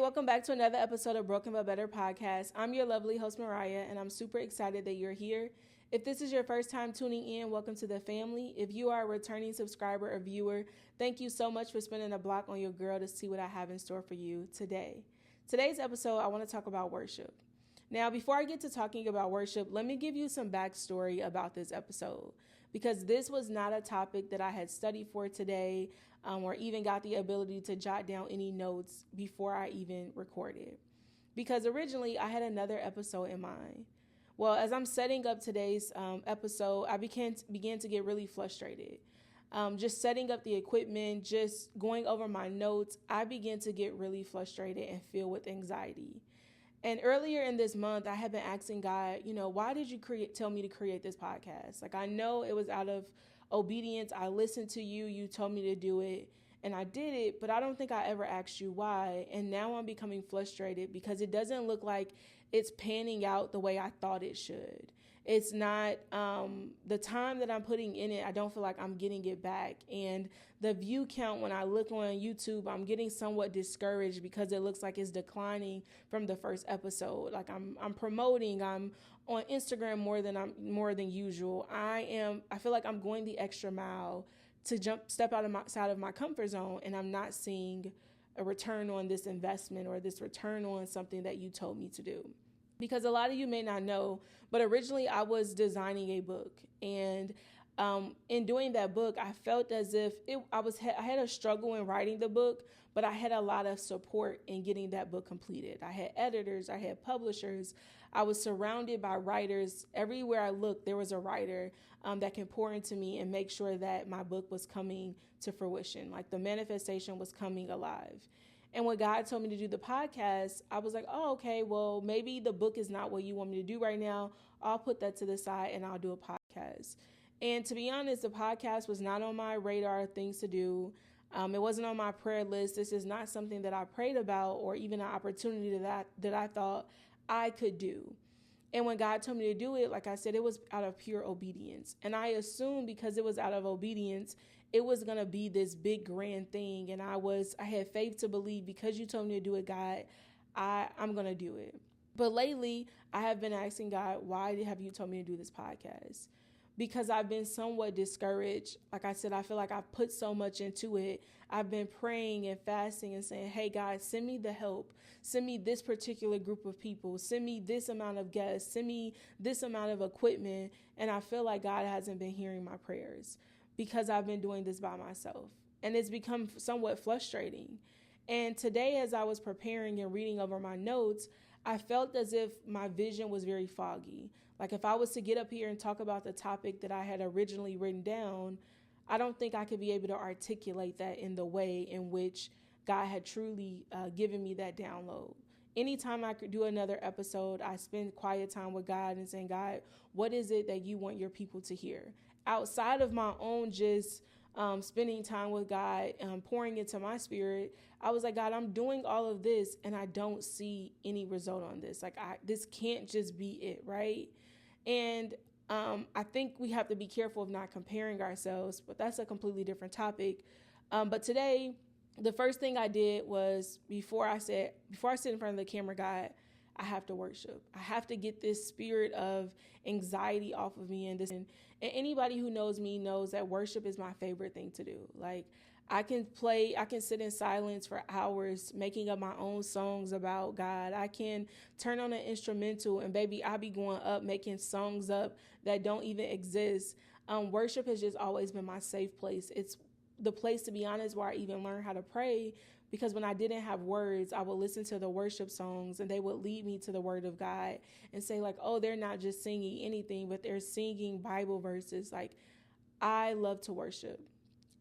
welcome back to another episode of Broken But Better podcast. I'm your lovely host, Mariah, and I'm super excited that you're here. If this is your first time tuning in, welcome to the family. If you are a returning subscriber or viewer, thank you so much for spending a block on your girl to see what I have in store for you today. Today's episode, I want to talk about worship. Now, before I get to talking about worship, let me give you some backstory about this episode, because this was not a topic that I had studied for today or even got the ability to jot down any notes before I even recorded. Because originally I had another episode in mind. Well, as I'm setting up today's episode, I began to get really frustrated. Just setting up the equipment, just going over my notes, I began to get really frustrated and filled with anxiety. And earlier in this month, I had been asking God, why did you tell me to create this podcast? Like, I know it was out of obedience. I listened to you. You told me to do it, and I did it, but I don't think I ever asked you why. And now I'm becoming frustrated because it doesn't look like it's panning out the way I thought it should. It's not the time that I'm putting in it. I don't feel like I'm getting it back. And the view count, when I look on YouTube, I'm getting somewhat discouraged because it looks like it's declining from the first episode. Like I'm promoting, I'm on Instagram more than usual. I feel like I'm going the extra mile to step outside of my comfort zone, and I'm not seeing a return on this investment or this return on something that you told me to do. Because a lot of you may not know, but originally I was designing a book, and in doing that book, I felt as if I had a struggle in writing the book, but I had a lot of support in getting that book completed. I had editors, I had publishers, I was surrounded by writers. Everywhere I looked, there was a writer that can pour into me and make sure that my book was coming to fruition, like the manifestation was coming alive. And when God told me to do the podcast, I was like, oh, okay, well, maybe the book is not what you want me to do right now. I'll put that to the side and I'll do a podcast. And to be honest, the podcast was not on my radar of things to do. It wasn't on my prayer list. This is not something that I prayed about or even an opportunity that I thought I could do. And when God told me to do it, like I said, it was out of pure obedience. And I assumed because it was out of obedience, it was going to be this big grand thing. And I had faith to believe, because you told me to do it, God, I'm going to do it. But lately, I have been asking God, why have you told me to do this podcast? Because I've been somewhat discouraged. Like I said, I feel like I've put so much into it. I've been praying and fasting and saying, hey, God, send me the help. Send me this particular group of people. Send me this amount of guests. Send me this amount of equipment. And I feel like God hasn't been hearing my prayers because I've been doing this by myself. And it's become somewhat frustrating. And today, as I was preparing and reading over my notes, I felt as if my vision was very foggy. Like if I was to get up here and talk about the topic that I had originally written down, I don't think I could be able to articulate that in the way in which God had truly given me that download. Anytime I could do another episode, I spend quiet time with God and saying, God, what is it that you want your people to hear? Outside of my own just spending time with God, pouring into my spirit, I was like, God, I'm doing all of this and I don't see any result on this. Like this can't just be it, right? And I think we have to be careful of not comparing ourselves, but that's a completely different topic. But today, the first thing I did was before I sit in front of the camera, God, I have to worship. I have to get this spirit of anxiety off of me. And anybody who knows me knows that worship is my favorite thing to do. Like I can sit in silence for hours making up my own songs about God. I can turn on an instrumental and baby, I'll be going up making songs up that don't even exist. Worship has just always been my safe place. It's the place, to be honest, where I even learned how to pray, because when I didn't have words, I would listen to the worship songs and they would lead me to the word of God and say like, oh, they're not just singing anything, but they're singing Bible verses. Like I love to worship.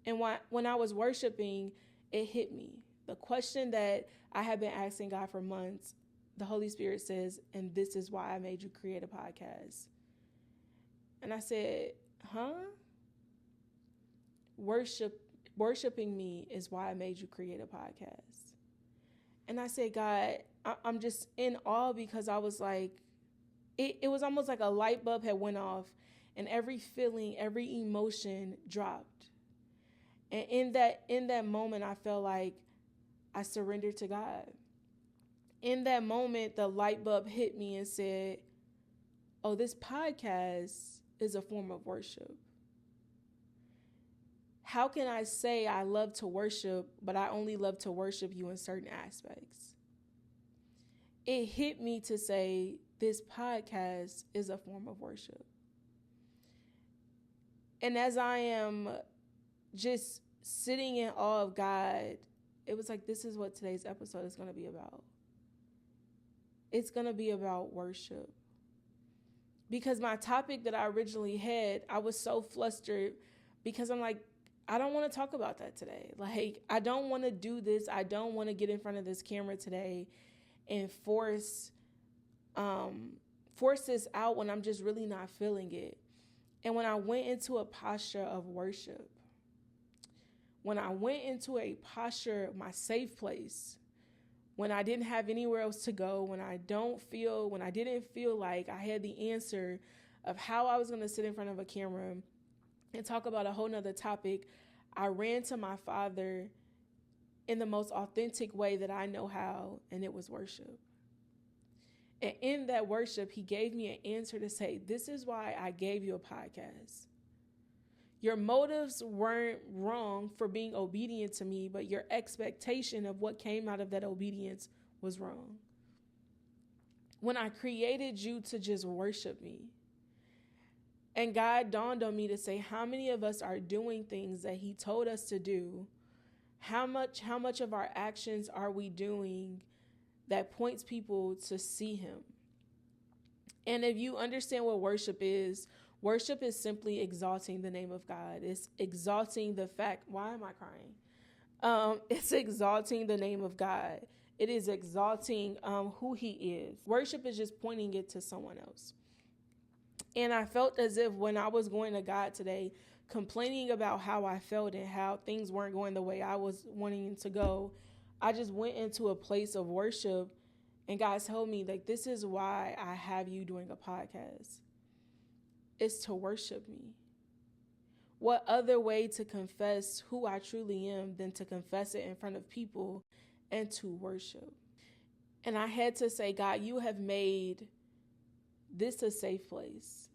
And when I was worshiping, it hit me. The question that I have been asking God for months, the Holy Spirit says, and this is why I made you create a podcast. And I said, huh? Worshiping me is why I made you create a podcast. And I said, God, I'm just in awe, because I was like, it was almost like a light bulb had went off and every feeling, every emotion dropped. And in that moment, I felt like I surrendered to God. In that moment, the light bulb hit me and said, oh, this podcast is a form of worship. How can I say I love to worship, but I only love to worship you in certain aspects? It hit me to say this podcast is a form of worship. And as I am just sitting in awe of God, it was like, this is what today's episode is going to be about. It's going to be about worship. Because my topic that I originally had, I was so flustered because I'm like, I don't want to talk about that today. Like, I don't want to do this. I don't want to get in front of this camera today and force this out when I'm just really not feeling it. And when I went into a posture of worship, when I went into a posture, my safe place, when I didn't have anywhere else to go, when I didn't feel like I had the answer of how I was going to sit in front of a camera and talk about a whole nother topic, I ran to my Father in the most authentic way that I know how, and it was worship. And in that worship, he gave me an answer to say, this is why I gave you a podcast. Your motives weren't wrong for being obedient to me, but your expectation of what came out of that obedience was wrong. When I created you to just worship me, and God dawned on me to say, how many of us are doing things that he told us to do? How much of our actions are we doing that points people to see him? And if you understand what worship is simply exalting the name of God. It's exalting the fact, why am I crying? It's exalting the name of God. It is exalting who he is. Worship is just pointing it to someone else. And I felt as if when I was going to God today, complaining about how I felt and how things weren't going the way I was wanting to go, I just went into a place of worship, and God told me, like, this is why I have you doing a podcast. It's to worship me. What other way to confess who I truly am than to confess it in front of people and to worship? And I had to say, God, you have made this a safe place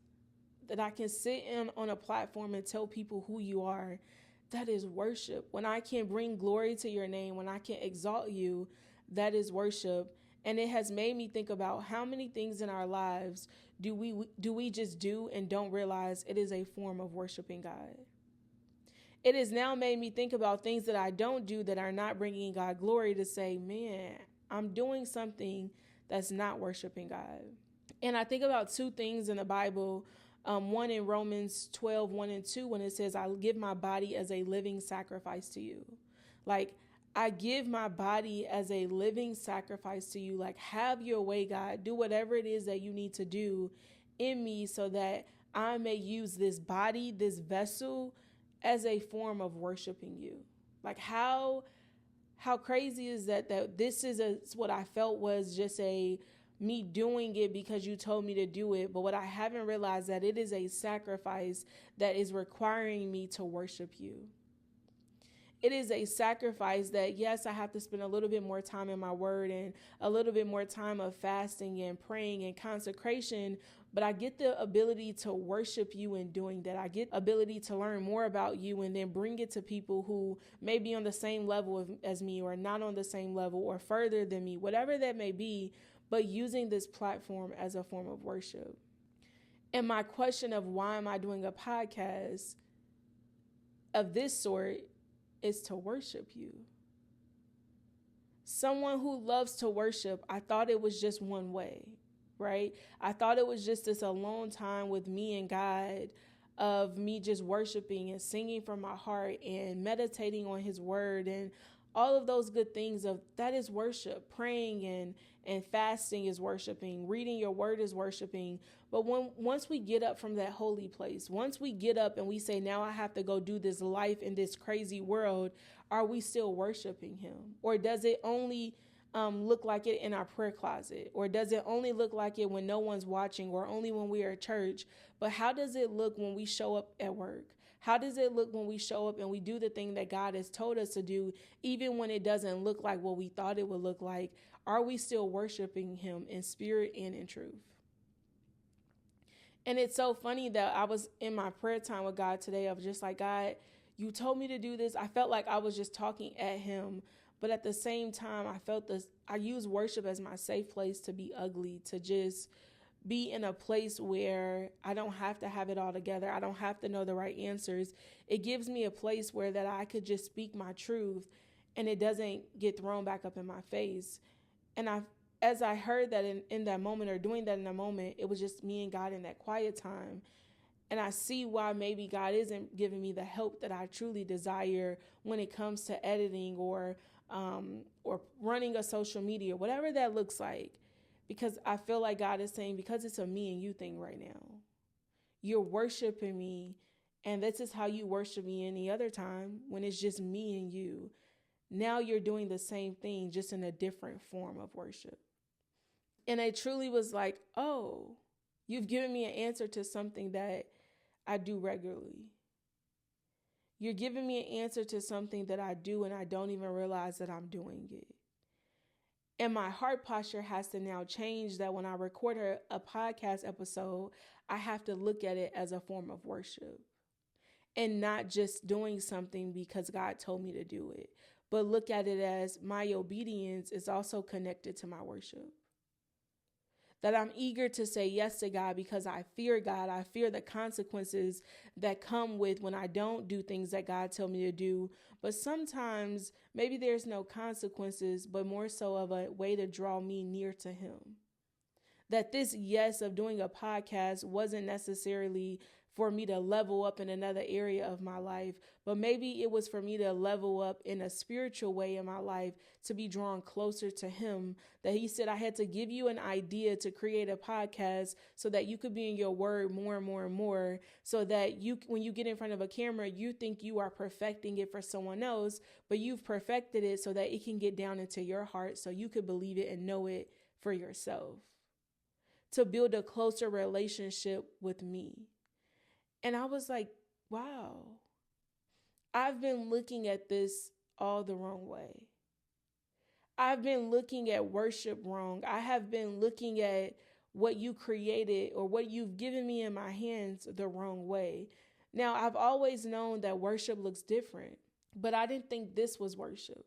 that I can sit in on a platform and tell people who you are. That is worship. When I can bring glory to your name, when I can exalt you, that is worship. And it has made me think about how many things in our lives do we just do and don't realize it is a form of worshiping God. It has now made me think about things that I don't do that are not bringing God glory, to say, man, I'm doing something that's not worshiping God. And I think about two things in the Bible. One in Romans 12:1-2, when it says, I'll give my body as a living sacrifice to you. Like, I give my body as a living sacrifice to you. Like, have your way, God. Do whatever it is that you need to do in me so that I may use this body, this vessel, as a form of worshiping you. Like, how crazy is that this is what I felt was just me doing it because you told me to do it. But what I haven't realized, that it is a sacrifice that is requiring me to worship you. It is a sacrifice that, yes, I have to spend a little bit more time in my word and a little bit more time of fasting and praying and consecration, but I get the ability to worship you in doing that. I get ability to learn more about you and then bring it to people who may be on the same level as me, or not on the same level, or further than me, whatever that may be, but using this platform as a form of worship. And my question of why am I doing a podcast of this sort is to worship you. Someone who loves to worship, I thought it was just one way, right? I thought it was just this alone time with me and God, of me just worshiping and singing from my heart and meditating on his word and all of those good things. Of that is worship. Praying and fasting is worshiping. Reading your word is worshiping. But once we get up from that holy place, once we get up and we say, now I have to go do this life in this crazy world, are we still worshiping him? Or does it only look like it in our prayer closet? Or does it only look like it when no one's watching, or only when we are at church? But how does it look when we show up at work? How does it look when we show up and we do the thing that God has told us to do, even when it doesn't look like what we thought it would look like? Are we still worshiping him in spirit and in truth? And it's so funny that I was in my prayer time with God today. I was just like, God, you told me to do this. I felt like I was just talking at him. But at the same time, I use worship as my safe place to be ugly, to just be in a place where I don't have to have it all together. I don't have to know the right answers. It gives me a place where that I could just speak my truth and it doesn't get thrown back up in my face. And as I heard that in that moment, or doing that in that moment, it was just me and God in that quiet time. And I see why maybe God isn't giving me the help that I truly desire when it comes to editing or running a social media, whatever that looks like. Because I feel like God is saying, because it's a me and you thing right now, you're worshiping me. And this is how you worship me any other time, when it's just me and you. Now you're doing the same thing, just in a different form of worship. And I truly was like, oh, you've given me an answer to something that I do regularly. You're giving me an answer to something that I do and I don't even realize that I'm doing it. And my heart posture has to now change, that when I record a podcast episode, I have to look at it as a form of worship and not just doing something because God told me to do it, but look at it as my obedience is also connected to my worship. That I'm eager to say yes to God because I fear God. I fear the consequences that come with when I don't do things that God told me to do. But sometimes maybe there's no consequences, but more so of a way to draw me near to him. That this yes of doing a podcast wasn't necessarily for me to level up in another area of my life, but maybe it was for me to level up in a spiritual way in my life, to be drawn closer to him. That he said, I had to give you an idea to create a podcast so that you could be in your word more and more and more, so that you, when you get in front of a camera, you think you are perfecting it for someone else, but you've perfected it so that it can get down into your heart so you could believe it and know it for yourself. To build a closer relationship with me. And I was like, wow, I've been looking at this all the wrong way. I've been looking at worship wrong. I have been looking at what you created or what you've given me in my hands the wrong way. Now, I've always known that worship looks different, but I didn't think this was worship.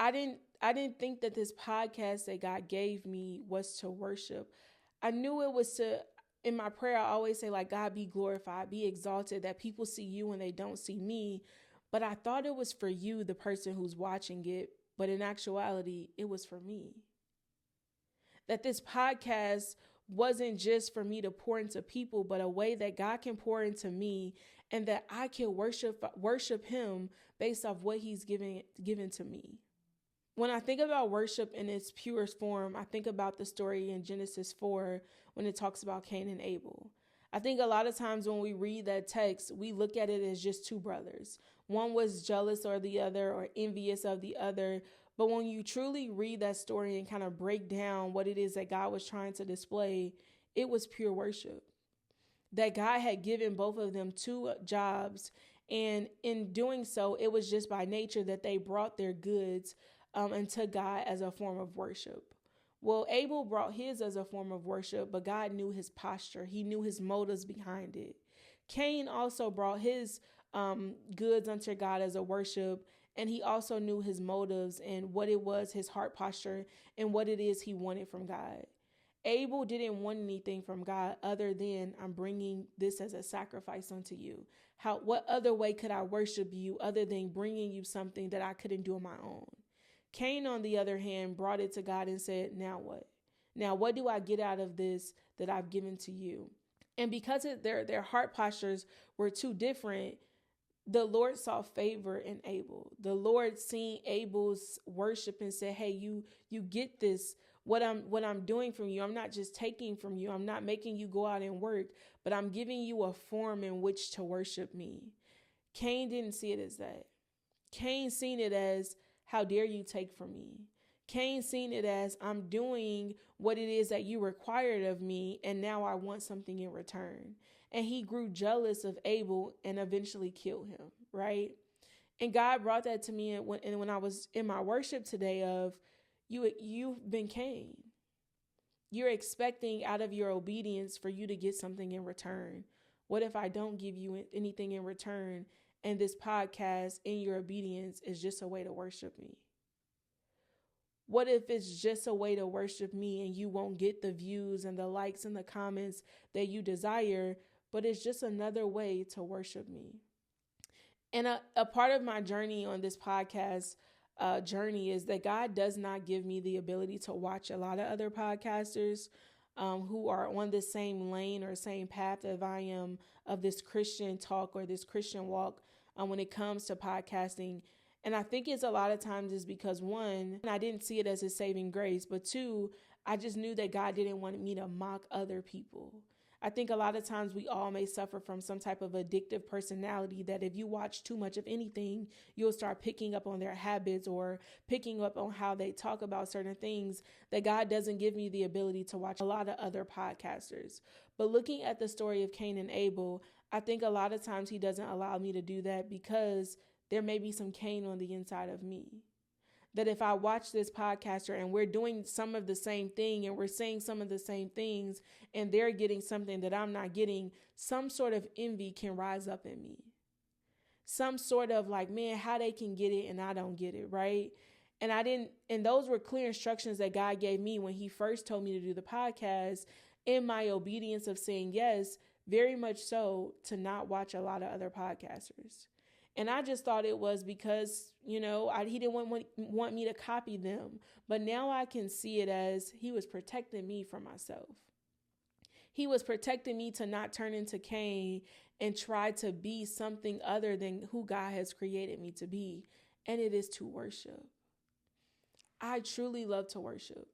I didn't think that this podcast that God gave me was to worship. I knew it was to. In my prayer, I always say, like, God, be glorified, be exalted, that people see you and they don't see me. But I thought it was for you, the person who's watching it. But in actuality, it was for me. That this podcast wasn't just for me to pour into people, but a way that God can pour into me, and that I can worship him based off what he's given to me. When I think about worship in its purest form, I think about the story in Genesis 4 when it talks about Cain and Abel. I think a lot of times when we read that text, we look at it as just two brothers. One was jealous of the other or envious of the other. But when you truly read that story and kind of break down what it is that God was trying to display, it was pure worship. That God had given both of them two jobs. And in doing so, it was just by nature that they brought their goods unto God as a form of worship. Well, Abel brought his as a form of worship, but God knew his posture. He knew his motives behind it. Cain also brought his goods unto God as a worship, and he also knew his motives and what it was, his heart posture, and what it is he wanted from God. Abel didn't want anything from God other than, I'm bringing this as a sacrifice unto you. What other way could I worship you other than bringing you something that I couldn't do on my own? Cain, on the other hand, brought it to God and said, now what? Now, what do I get out of this that I've given to you? And because their heart postures were too different, the Lord saw favor in Abel. The Lord seen Abel's worship and said, hey, you get this. What I'm doing from you, I'm not just taking from you. I'm not making you go out and work, but I'm giving you a form in which to worship me. Cain didn't see it as that. Cain seen it as, how dare you take from me? Cain seen it as, I'm doing what it is that you required of me, and now I want something in return. and he grew jealous of Abel and eventually killed him, right? And God brought that to me when I was in my worship today of you've been Cain. You're expecting out of your obedience for you to get something in return. What if I don't give you anything in return and this podcast in your obedience is just a way to worship me? What if it's just a way to worship me and you won't get the views and the likes and the comments that you desire, but it's just another way to worship me? And a part of my journey on this podcast journey is that God does not give me the ability to watch a lot of other podcasters who are on the same lane or same path as I am of this Christian talk or this Christian walk when it comes to podcasting. And I think it's a lot of times is because, one, I didn't see it as a saving grace, but two, I just knew that God didn't want me to mock other people. I think a lot of times we all may suffer from some type of addictive personality that if you watch too much of anything, you'll start picking up on their habits or picking up on how they talk about certain things, that God doesn't give me the ability to watch a lot of other podcasters. But looking at the story of Cain and Abel, I think a lot of times he doesn't allow me to do that because there may be some Cain on the inside of me. That if I watch this podcaster and we're doing some of the same thing and we're saying some of the same things and they're getting something that I'm not getting, some sort of envy can rise up in me. Some sort of like, man, how they can get it and I don't get it, right? And those were clear instructions that God gave me when he first told me to do the podcast, in my obedience of saying yes, very much so, to not watch a lot of other podcasters. And I just thought it was because, he didn't want me to copy them. But now I can see it as he was protecting me from myself. He was protecting me to not turn into Cain and try to be something other than who God has created me to be. And it is to worship. I truly love to worship.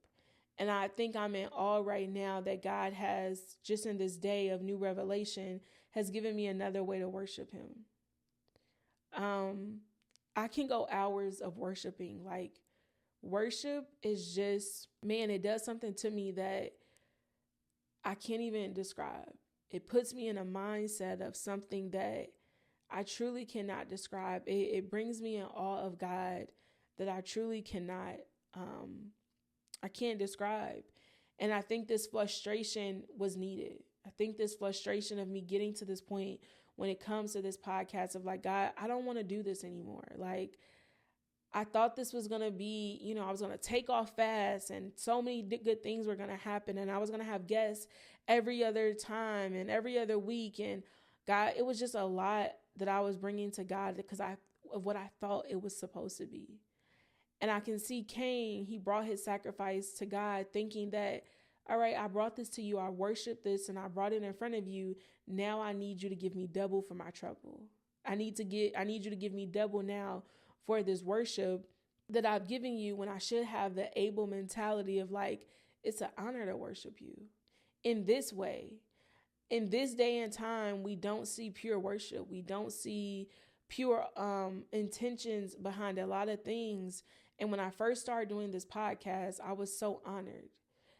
And I think I'm in awe right now that God has, just in this day of new revelation, has given me another way to worship him. I can go hours of worshiping. Like, worship is just, man, it does something to me that I can't even describe. It puts me in a mindset of something that I truly cannot describe. It brings me in awe of God that I truly cannot, I can't describe. And I think this frustration was needed. I think this frustration of me getting to this point when it comes to this podcast of like, God, I don't want to do this anymore. Like, I thought this was going to be, I was going to take off fast and so many good things were going to happen. And I was going to have guests every other time and every other week. And God, it was just a lot that I was bringing to God because of what I thought it was supposed to be. And I can see Cain, he brought his sacrifice to God thinking that, all right, I brought this to you. I worship this and I brought it in front of you. Now I need you to give me double for my trouble. I need you to give me double now for this worship that I've given you, when I should have the Abel mentality of like, it's an honor to worship you in this way. In this day and time, we don't see pure worship. We don't see pure intentions behind a lot of things. And when I first started doing this podcast, I was so honored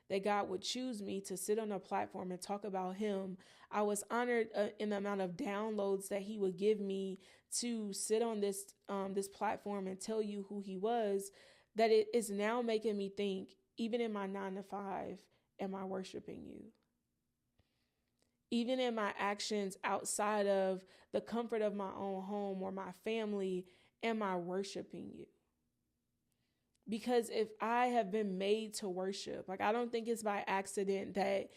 that God would choose me to sit on a platform and talk about him. I was honored in the amount of downloads that he would give me to sit on this platform and tell you who he was, that it is now making me think, even in my 9 to 5, am I worshiping you? Even in my actions outside of the comfort of my own home or my family, am I worshiping you? Because if I have been made to worship, like, I don't think it's by accident that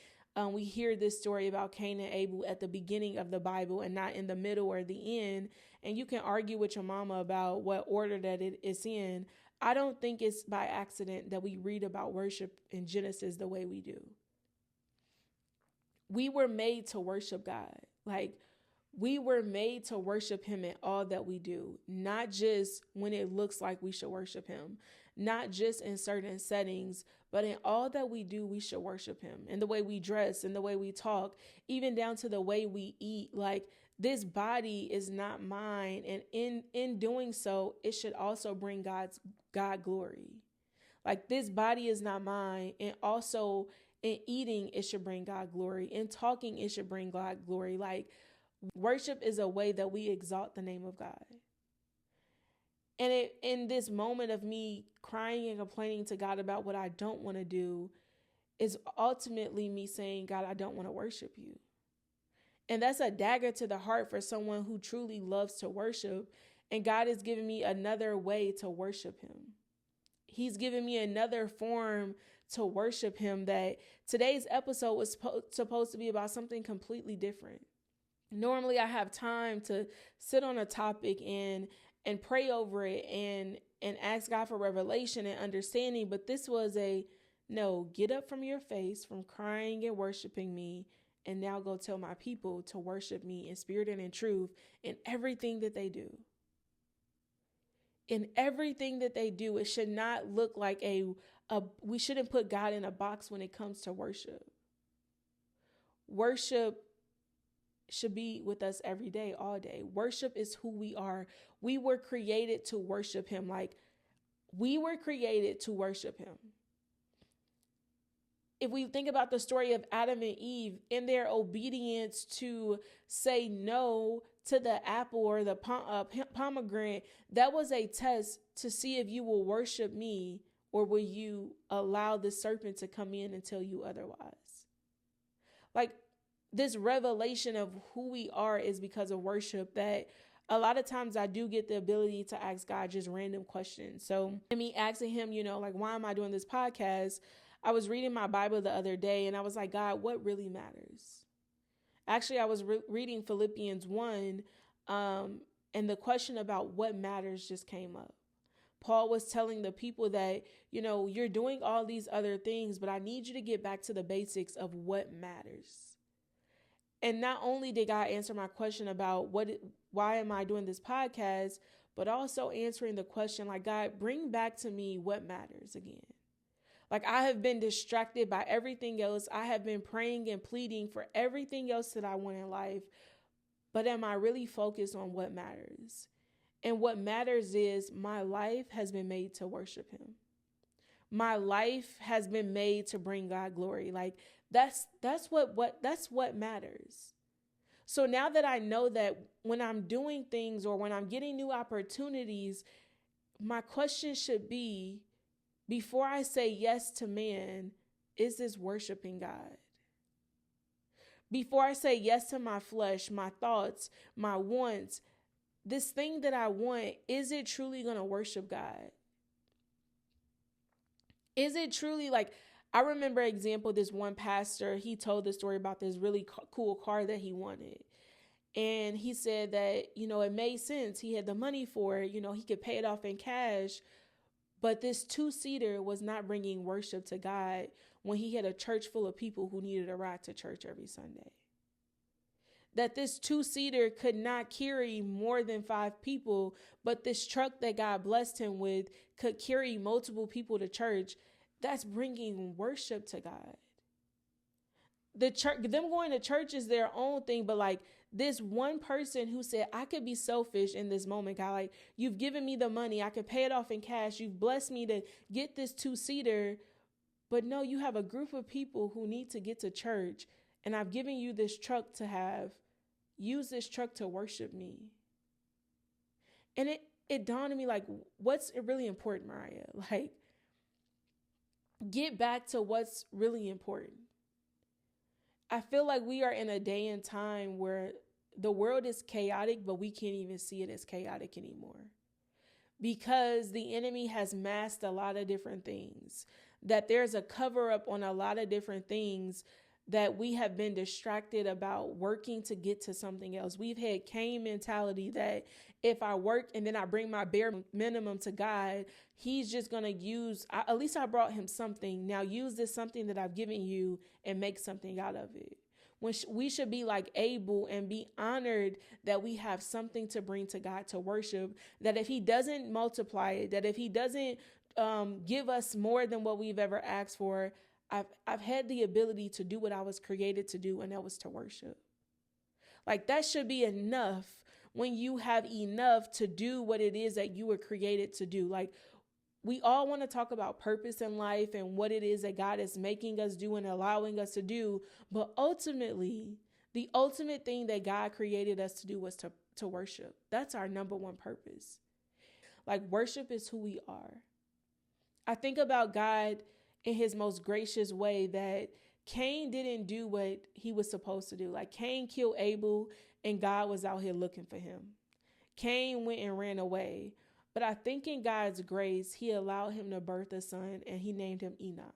we hear this story about Cain and Abel at the beginning of the Bible and not in the middle or the end. And you can argue with your mama about what order that it is in. I don't think it's by accident that we read about worship in Genesis the way we do. We were made to worship God. Like, we were made to worship him in all that we do, not just when it looks like we should worship him, not just in certain settings, but in all that we do, we should worship him. In the way we dress, in the way we talk, even down to the way we eat. Like, this body is not mine. And in doing so, it should also bring God glory. Like, this body is not mine. And also, In eating, it should bring God glory. In talking, it should bring God glory. Like, worship is a way that we exalt the name of God. And in this moment of me crying and complaining to God about what I don't want to do is ultimately me saying, God, I don't want to worship you. And that's a dagger to the heart for someone who truly loves to worship. And God has given me another way to worship him. He's given me another form to worship him, that today's episode was supposed to be about something completely different. Normally I have time to sit on a topic and pray over it and ask God for revelation and understanding. But this was no, get up from your face, from crying and worshiping me, and now go tell my people to worship me in spirit and in truth in everything that they do. In everything that they do, it should not look like we shouldn't put God in a box when it comes to worship. Worship should be with us every day, all day. Worship is who we are. We were created to worship him. Like, we were created to worship him. If we think about the story of Adam and Eve, in their obedience to say no to the apple or the pomegranate, that was a test to see if you will worship me or will you allow the serpent to come in and tell you otherwise. Like, this revelation of who we are is because of worship, that a lot of times I do get the ability to ask God just random questions. So me asking him, like, why am I doing this podcast? I was reading my Bible the other day and I was like, God, what really matters? Actually, I was reading Philippians 1 and the question about what matters just came up. Paul was telling the people that, you're doing all these other things, but I need you to get back to the basics of what matters. And not only did God answer my question about why am I doing this podcast, but also answering the question, like, God, bring back to me what matters again. Like, I have been distracted by everything else. I have been praying and pleading for everything else that I want in life. But am I really focused on what matters? And what matters is my life has been made to worship him. My life has been made to bring God glory. Like, that's what matters. So now that I know that when I'm doing things or when I'm getting new opportunities, my question should be, before I say yes to man, is this worshiping God? Before I say yes to my flesh, my thoughts, my wants, this thing that I want, is it truly going to worship God? Is it truly, like, I remember example, this one pastor, he told the story about this really cool car that he wanted. And he said that, it made sense. He had the money for it. He could pay it off in cash. But this 2-seater was not bringing worship to God when he had a church full of people who needed a ride to church every Sunday. That this 2-seater could not carry more than 5 people, but this truck that God blessed him with could carry multiple people to church. That's bringing worship to God. The church, them going to church is their own thing, but like this one person who said, I could be selfish in this moment, God, like, you've given me the money, I could pay it off in cash, you've blessed me to get this 2-seater, but no, you have a group of people who need to get to church, and I've given you this truck to have. Use this truck to worship me. And it dawned on me, like, what's really important, Mariah? Like, get back to what's really important. I feel like we are in a day and time where the world is chaotic, but we can't even see it as chaotic anymore. Because the enemy has masked a lot of different things, that there's a cover up on a lot of different things, that we have been distracted about working to get to something else. We've had Cain mentality that if I work and then I bring my bare minimum to God, he's just going to use, at least I brought him something. Now use this something that I've given you and make something out of it. When we should be like Abel and be honored that we have something to bring to God to worship, that if he doesn't multiply it, that if he doesn't give us more than what we've ever asked for, I've had the ability to do what I was created to do, and that was to worship. Like, that should be enough when you have enough to do what it is that you were created to do. Like, We all want to talk about purpose in life and what it is that God is making us do and allowing us to do. But ultimately, the ultimate thing that God created us to do was to worship. That's our number one purpose. Like, worship is who we are. I think about God in his most gracious way, that Cain didn't do what he was supposed to do. Like, Cain killed Abel and God was out here looking for him. Cain went and ran away. But I think in God's grace, he allowed him to birth a son and he named him Enoch.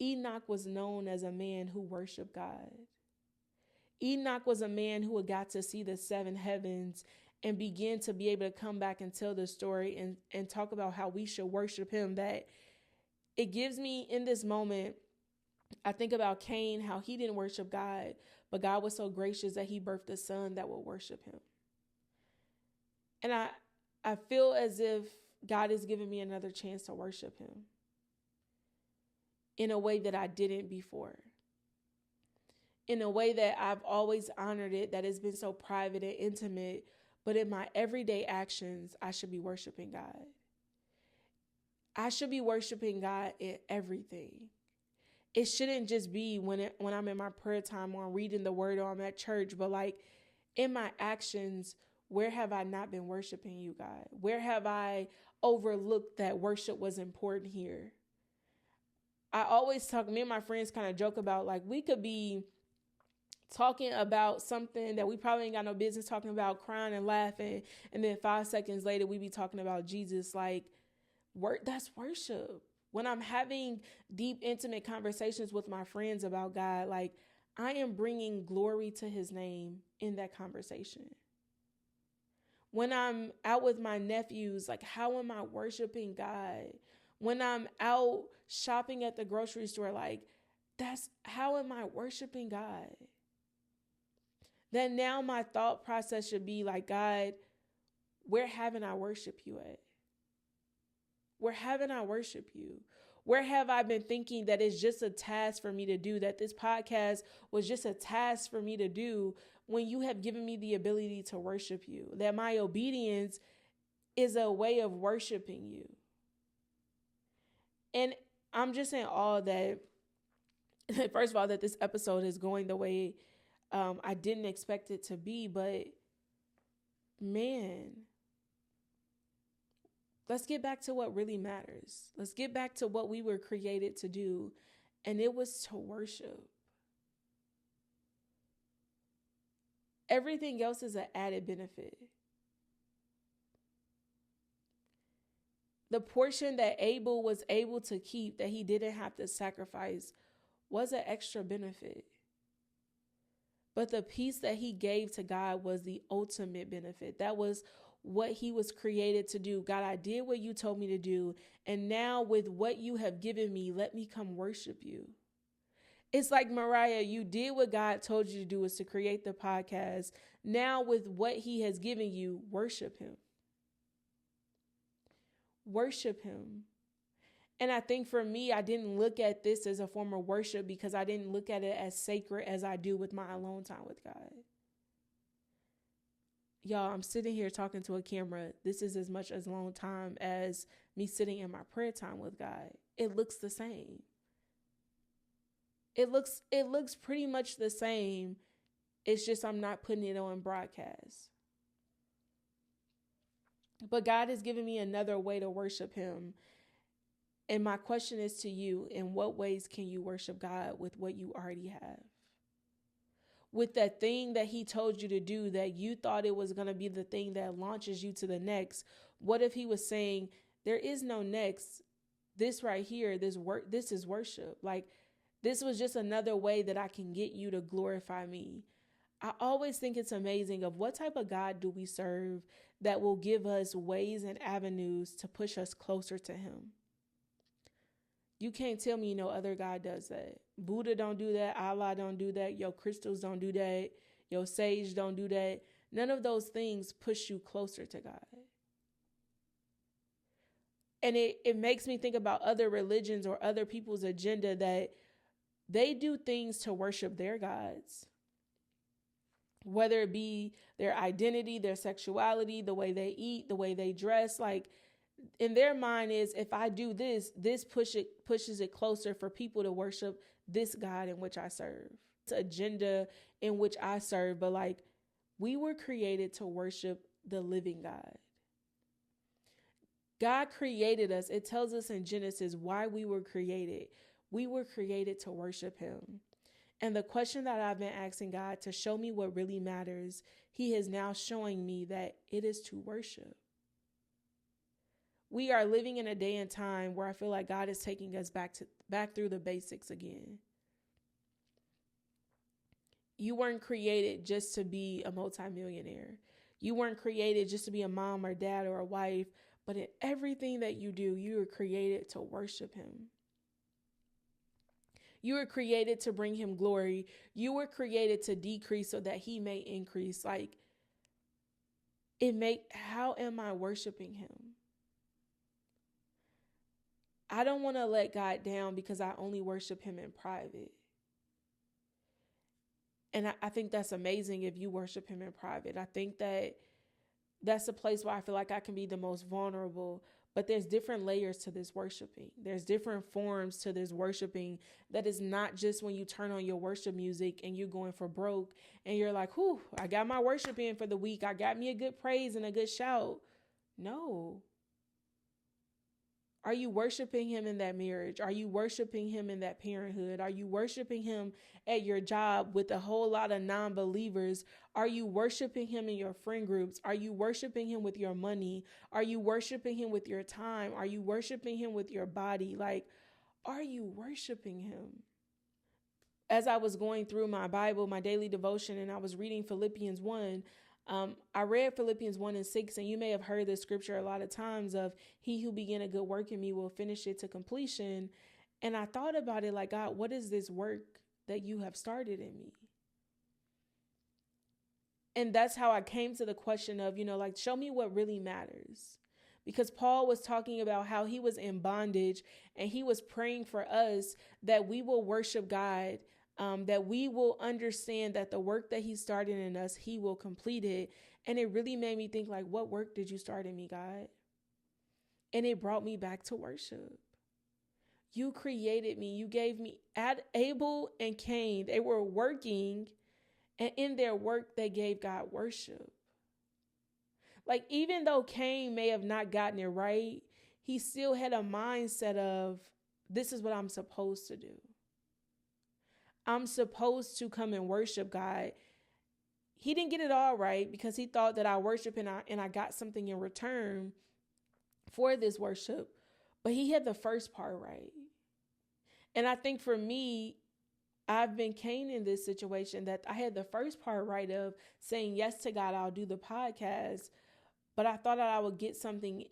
Enoch was known as a man who worshiped God. Enoch was a man who got to see the seven heavens and begin to be able to come back and tell the story and talk about how we should worship him. That it gives me, in this moment, I think about Cain, how he didn't worship God, but God was so gracious that he birthed a son that would worship him. And I feel as if God is giving me another chance to worship him in a way that I didn't before. In a way that I've always honored it, that has been so private and intimate, but in my everyday actions, I should be worshiping God. I should be worshiping God in everything. It shouldn't just be when I'm in my prayer time or I'm reading the word or I'm at church, but like in my actions, where have I not been worshiping you, God? Where have I overlooked that worship was important here? I always talk, me and my friends kind of joke about, like, we could be talking about something that we probably ain't got no business talking about, crying and laughing, and then 5 seconds later we be talking about Jesus. Like, that's worship. When I'm having deep, intimate conversations with my friends about God, like, I am bringing glory to his name in that conversation. When I'm out with my nephews, like, how am I worshiping God? When I'm out shopping at the grocery store, like, how am I worshiping God? Then now my thought process should be like, God, where haven't I worshiped you at? Where haven't I worshiped you? Where have I been thinking that it's just a task for me to do, that this podcast was just a task for me to do, when you have given me the ability to worship you, that my obedience is a way of worshiping you? And I'm just saying all that, first of all, that this episode is going the way I didn't expect it to be, but man, let's get back to what really matters. Let's get back to what we were created to do, and it was to worship. Everything else is an added benefit. The portion that Abel was able to keep, that he didn't have to sacrifice, was an extra benefit. But the piece that he gave to God was the ultimate benefit. That was what he was created to do. God, I did what you told me to do. And now with what you have given me, let me come worship you. It's like, Mariah, you did what God told you to do, is to create the podcast. Now with what he has given you, worship him. Worship him. And I think for me, I didn't look at this as a form of worship because I didn't look at it as sacred as I do with my alone time with God. Y'all, I'm sitting here talking to a camera. This is as much as alone time as me sitting in my prayer time with God. It looks the same. It looks pretty much the same. It's just I'm not putting it on broadcast. But God has given me another way to worship him. And my question is to you, in what ways can you worship God with what you already have? With that thing that he told you to do, that you thought it was going to be the thing that launches you to the next. What if he was saying, there is no next? This right here, this is worship. Like, this was just another way that I can get you to glorify me. I always think it's amazing of what type of God do we serve that will give us ways and avenues to push us closer to him. You can't tell me no other God does that. Buddha don't do that. Allah don't do that. Your crystals don't do that. Your sage don't do that. None of those things push you closer to God. And it makes me think about other religions or other people's agenda, that they do things to worship their gods. Whether it be their identity, their sexuality, the way they eat, the way they dress, like, in their mind is, if I do this, this pushes it closer for people to worship this God in which I serve. It's an agenda in which I serve, but like, we were created to worship the living God. God created us. It tells us in Genesis why we were created. We were created to worship him. And the question that I've been asking God to show me what really matters, he is now showing me that it is to worship. We are living in a day and time where I feel like God is taking us back through the basics again. You weren't created just to be a multimillionaire. You weren't created just to be a mom or dad or a wife, but in everything that you do, you were created to worship him. You were created to bring him glory. You were created to decrease so that he may increase. Like, how am I worshiping him? I don't want to let God down because I only worship him in private. And I think that's amazing if you worship him in private. I think that's a place where I feel like I can be the most vulnerable. But there's different layers to this worshiping. There's different forms to this worshiping that is not just when you turn on your worship music and you're going for broke and you're like, whew, I got my worship in for the week. I got me a good praise and a good shout. No. Are you worshiping him in that marriage? Are you worshiping him in that parenthood? Are you worshiping him at your job with a whole lot of non-believers? Are you worshiping him in your friend groups? Are you worshiping him with your money? Are you worshiping him with your time? Are you worshiping him with your body? Like, are you worshiping him? As I was going through my Bible, my daily devotion, and I was reading Philippians 1, I read Philippians 1:6, and you may have heard this scripture a lot of times of, he who began a good work in me will finish it to completion. And I thought about it like, God, what is this work that you have started in me? And that's how I came to the question of, like, show me what really matters. Because Paul was talking about how he was in bondage and he was praying for us that we will worship God, that we will understand that the work that he started in us, he will complete it. And it really made me think, like, what work did you start in me, God? And it brought me back to worship. You created me. You gave me Abel and Cain. They were working, and in their work, they gave God worship. Like, even though Cain may have not gotten it right, he still had a mindset of, this is what I'm supposed to do. I'm supposed to come and worship God. He didn't get it all right because he thought that I worship and I got something in return for this worship. But he had the first part right. And I think for me, I've been Cain in this situation, that I had the first part right of saying yes to God, I'll do the podcast. But I thought that I would get something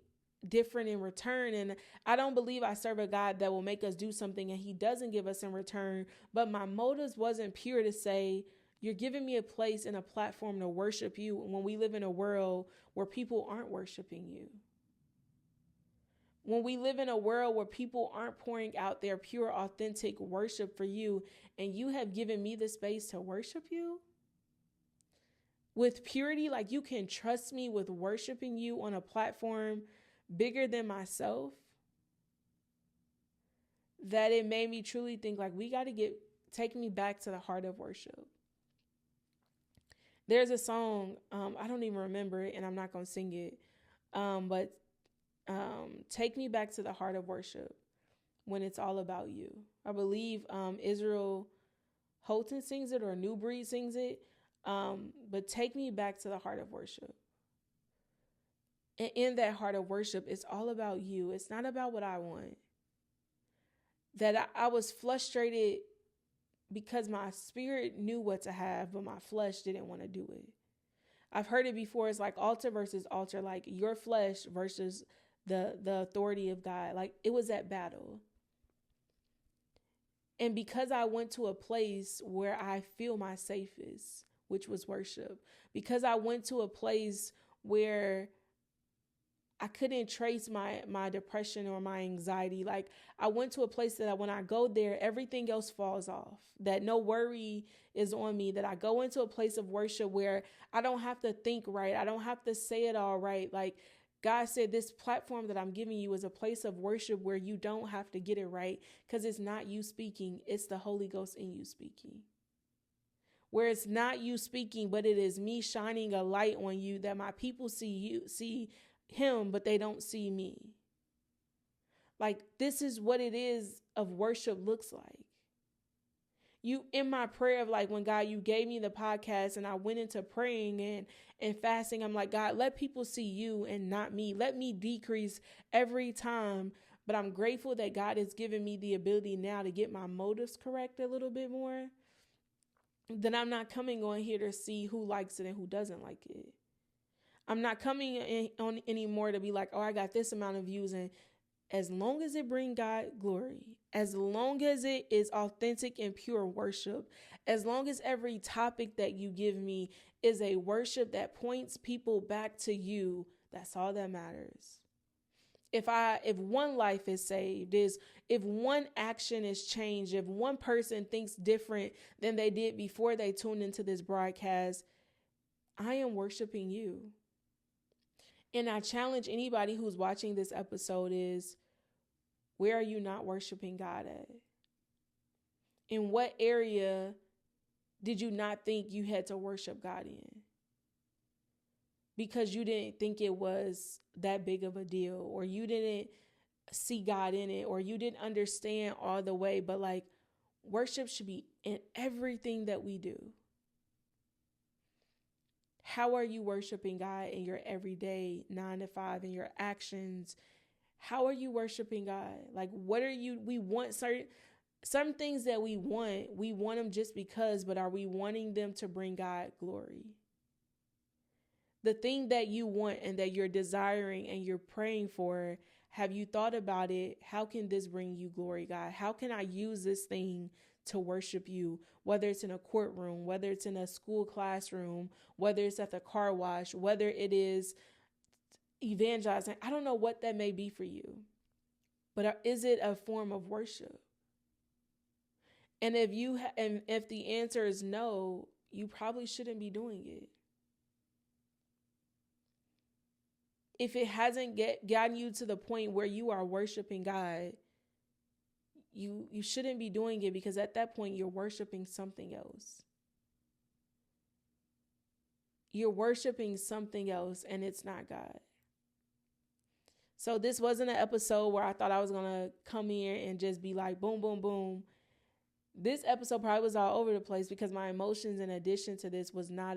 different in return. And I don't believe I serve a God that will make us do something and he doesn't give us in return. But my motives wasn't pure to say, you're giving me a place and a platform to worship you when we live in a world where people aren't worshiping you. When we live in a world where people aren't pouring out their pure, authentic worship for you, and you have given me the space to worship you with purity, like you can trust me with worshiping you on a platform bigger than myself, that it made me truly think, like, we got to take me back to the heart of worship. There's a song, I don't even remember it and I'm not going to sing it, but take me back to the heart of worship when it's all about you. I believe Israel Houghton sings it or New Breed sings it, but take me back to the heart of worship. And in that heart of worship, it's all about you. It's not about what I want. That I was frustrated because my spirit knew what to have, but my flesh didn't want to do it. I've heard it before. It's like altar versus altar, like your flesh versus the authority of God. Like, it was at battle. And because I went to a place where I feel my safest, which was worship, because I went to a place where I couldn't trace my depression or my anxiety. Like, I went to a place that when I go there, everything else falls off, that no worry is on me, that I go into a place of worship where I don't have to think right. I don't have to say it all right. Like, God said this platform that I'm giving you is a place of worship where you don't have to get it right, because it's not you speaking, it's the Holy Ghost in you speaking. Where it's not you speaking, but it is me shining a light on you, that my people see him, but they don't see me. Like, this is what it is of worship looks like. You, in my prayer of like, when God, you gave me the podcast and I went into praying and fasting, I'm like, God, let people see you and not me. Let me decrease every time. But I'm grateful that God has given me the ability now to get my motives correct a little bit more. That I'm not coming on here to see who likes it and who doesn't like it. I'm not coming on anymore to be like, oh, I got this amount of views, and as long as it brings God glory, as long as it is authentic and pure worship, as long as every topic that you give me is a worship that points people back to you, that's all that matters. If one life is saved, if one action is changed, if one person thinks different than they did before they tuned into this broadcast, I am worshiping you. And I challenge anybody who's watching this episode is, where are you not worshiping God at? In what area did you not think you had to worship God in? Because you didn't think it was that big of a deal, or you didn't see God in it, or you didn't understand all the way. But like, worship should be in everything that we do. How are you worshiping God in your everyday 9 to 5, in your actions? How are you worshiping God? Like, we want some things that we want them just because, but are we wanting them to bring God glory? The thing that you want and that you're desiring and you're praying for, have you thought about it? How can this bring you glory, God? How can I use this thing to worship you? Whether it's in a courtroom, whether it's in a school classroom, whether it's at the car wash, whether it is evangelizing. I don't know what that may be for you, but is it a form of worship? And if the answer is no, you probably shouldn't be doing it. If it hasn't gotten you to the point where you are worshiping God, you shouldn't be doing it, because at that point you're worshiping something else. You're worshiping something else, and it's not God. So this wasn't an episode where I thought I was going to come here and just be like, boom, boom, boom. This episode probably was all over the place, because my emotions in addition to this was not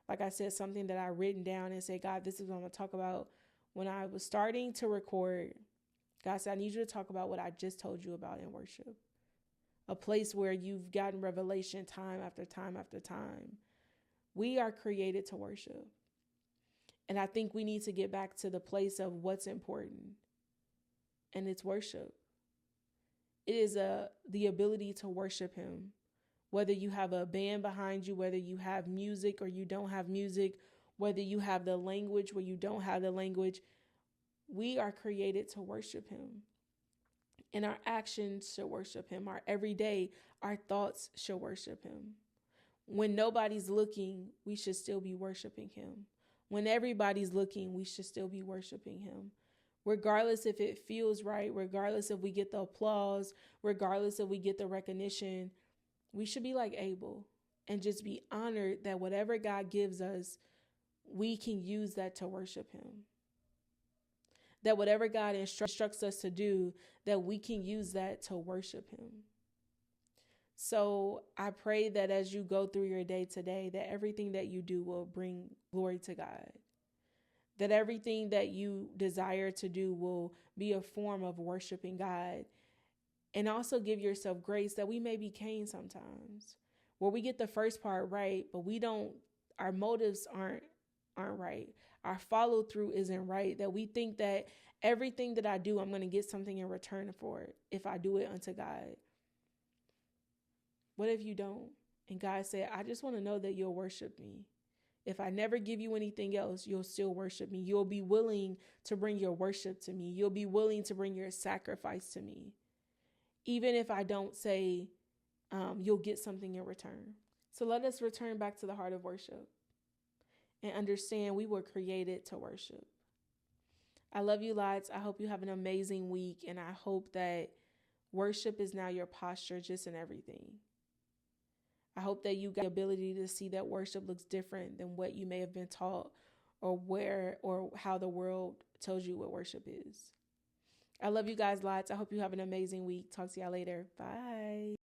like I said, something that I written down and said, God, this is what I'm going to talk about. When I was starting to record, God said, I need you to talk about what I just told you about in worship. A place where you've gotten revelation time after time after time. We are created to worship. And I think we need to get back to the place of what's important. And it's worship. It is the ability to worship him. Whether you have a band behind you, whether you have music or you don't have music, whether you have the language or you don't have the language, we are created to worship him. And our actions should worship him. Our everyday, our thoughts should worship him. When nobody's looking, we should still be worshiping him. When everybody's looking, we should still be worshiping him. Regardless if it feels right, regardless if we get the applause, regardless if we get the recognition, we should be like Abel and just be honored that whatever God gives us, we can use that to worship him. That whatever God instructs us to do, that we can use that to worship him. So I pray that as you go through your day today, that everything that you do will bring glory to God. That everything that you desire to do will be a form of worshiping God. And also give yourself grace that we may be Cain sometimes, where we get the first part right, but our motives aren't right. Our follow through isn't right. That we think that everything that I do, I'm going to get something in return for it if I do it unto God. What if you don't? And God said, I just want to know that you'll worship me. If I never give you anything else, you'll still worship me. You'll be willing to bring your worship to me. You'll be willing to bring your sacrifice to me. Even if I don't say, you'll get something in return. So let us return back to the heart of worship and understand we were created to worship. I love you lots. I hope you have an amazing week, and I hope that worship is now your posture just in everything. I hope that you got the ability to see that worship looks different than what you may have been taught or where or how the world tells you what worship is. I love you guys lots. I hope you have an amazing week. Talk to y'all later. Bye.